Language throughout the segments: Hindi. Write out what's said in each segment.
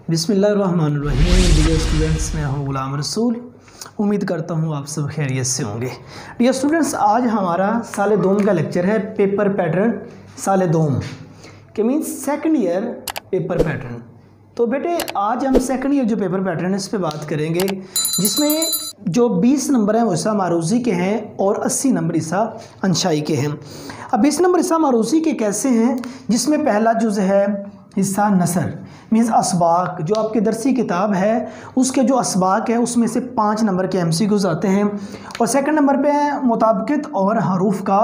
बिस्मिल्लाहिर्रहमानिर्रहीम। डियर स्टूडेंट्स, मैं हूं गुलाम रसूल। उम्मीद करता हूं आप सब खैरियत से होंगे। डियर स्टूडेंट्स, आज हमारा साल दोम का लेक्चर है, पेपर पैटर्न साल दोम के means second year paper pattern. तो बेटे आज हम सेकंड ईयर जो पेपर पैटर्न है इस पर बात करेंगे, जिसमें जो 20 नंबर हैं वो हिस्सा मारूज़ी के हैं और 80 नंबर हिस्सा अंशाई के हैं। अब 20 नंबर हिस्सा मारूज़ी के कैसे हैं, जिसमें पहला जुज़ है हिस्सा नसर मीन्स असबाक। जो आपकी दरसी किताब है उसके जो असबाक है उसमें से 5 नंबर के MCQs आते हैं। और सेकंड नंबर पे है मुताबिकत और हरूफ का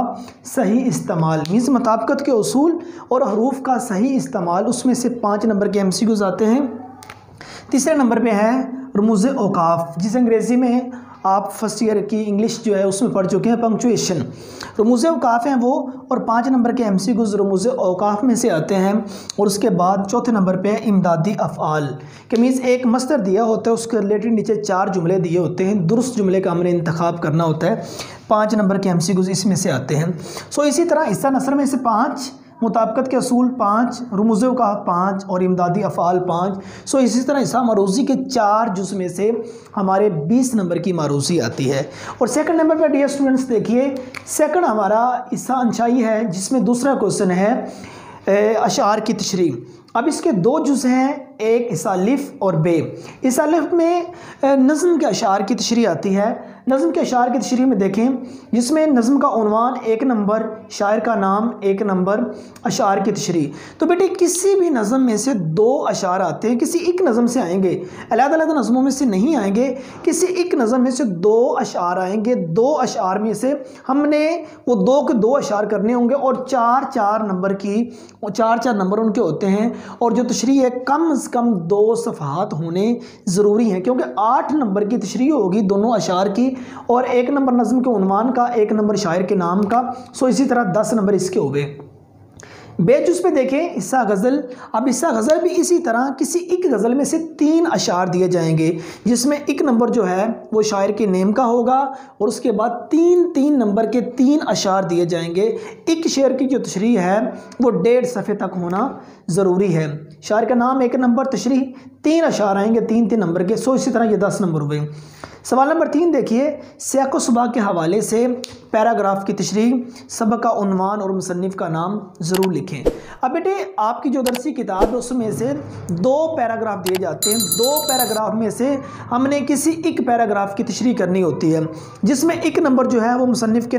सही इस्तेमाल मीन्स मुताबिकत के उसूल और हरूफ का सही इस्तेमाल, उसमें से 5 नंबर के MCQs आते हैं। तीसरे नंबर पे है रमूज़ औकाफ, जिस अंग्रेज़ी में आप फर्स्ट ईयर की इंग्लिश जो है उसमें पढ़ चुके हैं, पंक्चुएशन। रमूज़ औकाफ हैं वो, और 5 नंबर के MCQs रमूज़ औकाफ में से आते हैं। और उसके बाद चौथे नंबर पे इमदादी अफ़आल के मीन्स एक मस्दर दिया होता है, उसके रिलेटेड नीचे 4 जुमले दिए होते हैं, दुरुस्त जुमले का हमने इंतखाब करना होता है। 5 नंबर के MCQs इसमें से आते हैं। सो इसी तरह हिस्सा नसर में से 5, मुताबिकत के असूल 5, रमूज़ औकाफ 5 और इमदादी अफ़आल 5। सो इसी तरह हिस्सा मारूज़ी के 4 जुज़ में से हमारे 20 नंबर की मारूज़ी आती है। और सेकंड नंबर पर डियर स्टूडेंट्स देखिए, सेकंड हमारा हिस्सा अंशाई है, जिसमें दूसरा क्वेश्चन है अशार की तशरीह। अब इसके 2 जुज़ हैं, एक हिस्सा लिफ और बे। हिस्सा लिफ में नज़्म के अशार की तशरीह आती है। नज़्म के अशार की तशरीह में देखें, जिसमें नज़्म का उन्वान 1 नंबर, शायर का नाम 1 नंबर, अशार की तशरीह। तो बेटे किसी भी नज़्म में से 2 अशार आते हैं, किसी एक नज़्म से आएंगे, अलग-अलग नज़्मों में से नहीं आएंगे, किसी एक नज़्म में से 2 अशार आएंगे। 2 अशार में से हमने वो 2 के 2 अशार करने होंगे और 4-4 नंबर की 4-4 नंबर उनके होते हैं। और जो तशरीह है कम से कम 2 सफ़हात होने ज़रूरी हैं, क्योंकि 8 नंबर की तशरीह होगी दोनों अशार की, और 1 नंबर नज़्म के उन्वान का, 1 नंबर शायर के नाम का। सो इसी तरह 10 नंबर इसके हो गए। बेजुज़ पे देखें हिस्सा गज़ल। अब हिस्सा गज़ल भी इसी तरह किसी एक गज़ल में से 3 अशार दिए जाएंगे, जिसमें 1 नंबर जो है वो शायर के नेम का होगा, और उसके बाद 3-3 नंबर के 3 अशार दिए जाएंगे। एक शेर की जो तशरीह है वो 1.5 सफ़े तक होना ज़रूरी है। शायर का नाम 1 नंबर, तशरीह 3 अशार आएंगे 3-3 नंबर के। सो इसी तरह ये 10 नंबर हुए। सवाल नंबर 3 देखिए, सियाक़ो सुबह के हवाले से पैराग्राफ की तशरीह, सबक का उन्वान और मुसन्निफ़ का नाम ज़रूर लिखें। अब बेटे आपकी जो दरसी किताब है उसमें से 2 पैराग्राफ दिए जाते हैं। 2 पैराग्राफ में से हमने किसी एक पैराग्राफ की तशरीह करनी होती है, जिसमें 1 नंबर जो है वो मुसन्निफ़ के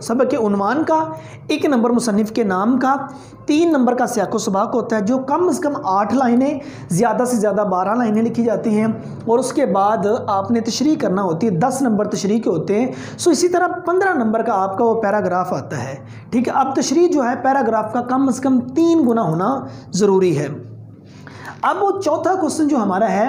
सबक के उन्वान का, 1 नंबर मुसन्निफ़ के नाम का, 3 नंबर का सियाक़ो सुबह होता है, जो कम से कम 8 लाइनें, ज़्यादा से ज़्यादा 12 लाइनें लिखी जाती हैं। और उसके बाद आपने तशरीह करना होती है, 10 नंबर तशरीह के होते हैं। सो इसी तरह 15 नंबर का आपका वो पैराग्राफ आता है। ठीक है, अब तशरीह जो है पैराग्राफ का कम से कम 3 गुना होना ज़रूरी है। अब वो चौथा क्वेश्चन जो हमारा है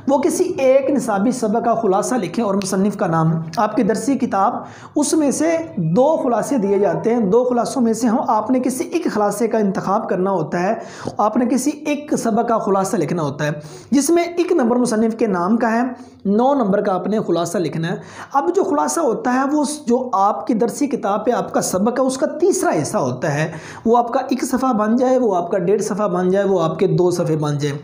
वो किसी एक निसाबी सबक का खुलासा लिखें और मुसन्निफ़ का नाम। आपकी दरसी किताब उसमें से 2 खुलासे दिए जाते हैं। 2 खुलासों में से आपने किसी एक खुलासे का इंतखाब करना होता है। आपने किसी एक सबक का खुलासा लिखना होता है, जिसमें 1 नंबर मुसन्निफ़ के नाम का है, 9 नंबर का आपने खुलासा लिखना है। अब जो खुलासा होता है वो जो आपकी दरसी किताब पे आपका सबक है उसका तीसरा हिस्सा होता है। वो आपका 1 सफ़ा बन जाए, वो आपका 1.5 सफ़ा बन जाए, वो आपके 2 सफ़े बन जाए।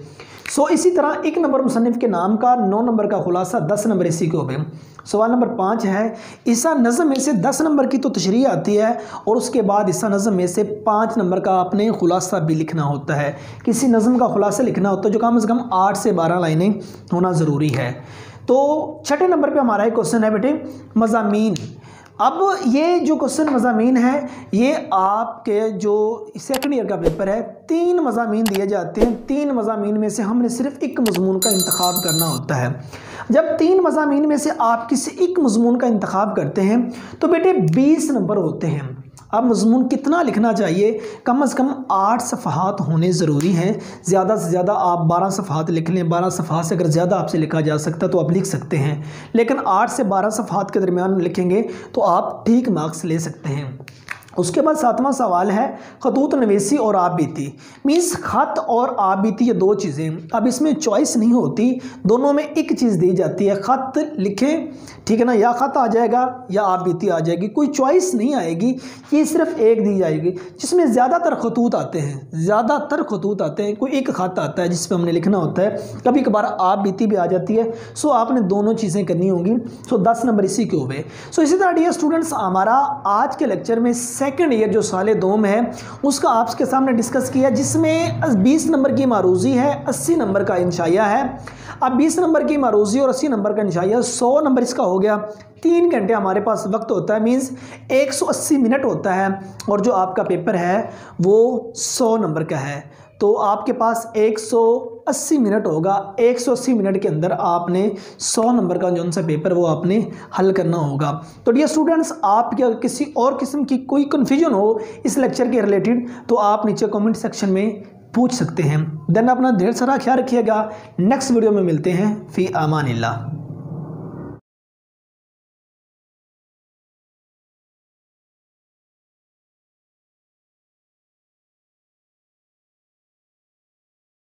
सो इसी तरह 1 नंबर मुसन्निफ़ के नाम का, 9 नंबर का खुलासा, 10 नंबर इसी के हो गए। सवाल नंबर 5 है, हिस्सा नज़्म में से 10 नंबर की तो तशरीह आती है, और उसके बाद हिस्सा नज़्म में से 5 नंबर का आपने खुलासा भी लिखना होता है। किसी नज़्म का खुलासा लिखना होता है जो कम से कम 8 से 12 लाइनें होना ज़रूरी है। तो छठे नंबर पे हमारा एक क्वेश्चन है बेटे, मज़ामीन। अब ये जो क्वेश्चन मज़ामीन है ये आपके जो सेकंड ईयर का पेपर है, 3 मज़ामीन दिए जाते हैं। 3 मज़ामीन में से हमने सिर्फ एक मज़मून का इंतखाब करना होता है। जब 3 मज़ामीन में से आप किसी एक मज़मून का इंतखाब करते हैं तो बेटे 20 नंबर होते हैं। अब मज़मून कितना लिखना चाहिए? कम से कम 8 सफ़हात होने ज़रूरी हैं। ज़्यादा से ज़्यादा आप 12 सफ़हात लिख लें। 12 सफ़हात से अगर ज़्यादा आपसे लिखा जा सकता तो आप लिख सकते हैं, लेकिन 8 से 12 सफ़हात के दरमियान लिखेंगे तो आप ठीक मार्क्स ले सकते हैं। उसके बाद 7वां सवाल है खतूत नवीसी और आप बीती। मीन्स खत और आप बीती ये दो चीज़ें, अब इसमें चॉइस नहीं होती, दोनों में एक चीज़ दी जाती है। खत लिखें, ठीक है ना, या खत आ जाएगा या आप बीती आ जाएगी, कोई चॉइस नहीं आएगी, ये सिर्फ एक दी जाएगी। जिसमें ज़्यादातर खतूत आते हैं, ज़्यादातर खतूत आते हैं, कोई एक खत आता है जिस पर हमने लिखना होता है, कभी कभार आप बीती भी आ जाती है। सो आपने दोनों चीज़ें करनी होंगी। सो 10 नंबर इसी के हुए। सो इसी तरह डियर स्टूडेंट्स, हमारा आज के लेक्चर में सेकंड ईयर जो साले दोम है उसका आपके सामने डिस्कस किया, जिसमें 20 नंबर की मारूजी है, 80 नंबर का इंशाइया है। अब 20 नंबर की मारूजी और 80 नंबर का इंशाइया, 100 नंबर इसका हो गया। 3 घंटे हमारे पास वक्त होता है, मीन्स 180 मिनट होता है, और जो आपका पेपर है वो 100 नंबर का है। तो आपके पास 180 मिनट होगा, 180 मिनट के अंदर आपने 100 नंबर का जो सा पेपर वो आपने हल करना होगा। तो डियर स्टूडेंट्स, आप क्या किसी और किस्म की कोई कन्फ्यूजन हो इस लेक्चर के रिलेटेड तो आप नीचे कमेंट सेक्शन में पूछ सकते हैं। देन अपना ढेर सारा ख्याल रखिएगा। नेक्स्ट वीडियो में मिलते हैं। फी अमानिल्लाह।